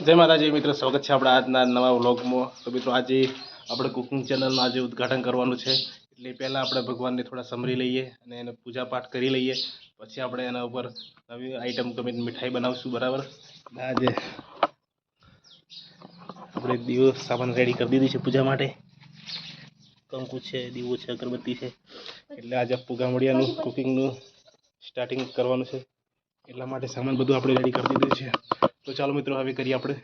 જય માતાજી મિત્રો, સ્વાગત છે આપણા આજના નવા વ્લોગમાં। તો મિત્રો આજે આપણે કુકિંગ ચેનલનું આજે ઉદ્ઘાટન કરવાનું છે, એટલે પહેલાં આપણે ભગવાનને થોડા સમરી લઈએ અને એને પૂજા પાઠ કરી લઈએ, પછી આપણે એના ઉપર નવી આઈટમ ગમે મીઠાઈ બનાવશું, બરાબર। આજે આપણે દીવો સામાન રેડી કરી દીધી છે પૂજા માટે, કંકુ છે, દીવો છે, અગરબત્તી છે, એટલે આજે પુગામડિયાનું કુકિંગનું સ્ટાર્ટિંગ કરવાનું છે, એટલા માટે સામાન બધું આપણે રેડી કરી દીધું છે। તો ચાલો મિત્રો, હવે કરીએ આપણે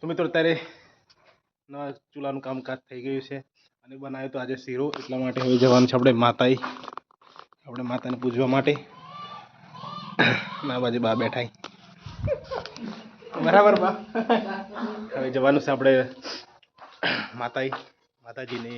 તો મિત્રો અત્યારે નવા ચૂલાનું કામકાજ થઈ ગયું છે અને બનાવ્યો તો આજે શીરો, એટલા માટે હવે જવાનું છે આપણે માતાને પૂજવા માટે। ના બાજુ બા બેઠા, બરાબર બા। હવે જવાનું છે આપણે માતાજીને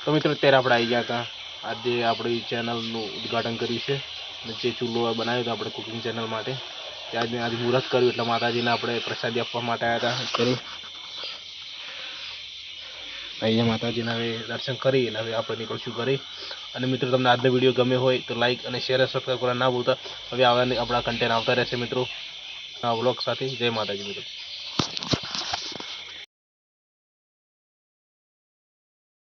તો મિત્રો અત્યારે આપણે આવી ગયા હતા, આજે આપણી ચેનલનું ઉદ્ઘાટન કર્યું છે અને જે ચૂલો બનાવ્યો હતો આપણે કુકિંગ ચેનલ માટે, ત્યાં આજે મુહૂર્ત કર્યું એટલે માતાજીને આપણે પ્રસાદી આપવા માટે આવ્યા હતા. અત્યારે અહીંયા માતાજીના હવે દર્શન કરી અને હવે આપણે નીકળશું ઘરે. અને મિત્રો તમને આજનો વિડીયો ગમ્યો હોય તો લાઈક અને શેર અને સબસ્ક્રાઈબ કરવા ના ભૂલતા. હવે આપણા કન્ટેન્ટ આવતા રહેશે મિત્રો આ વ્લોગ સાથે. જય માતાજી મિત્રો.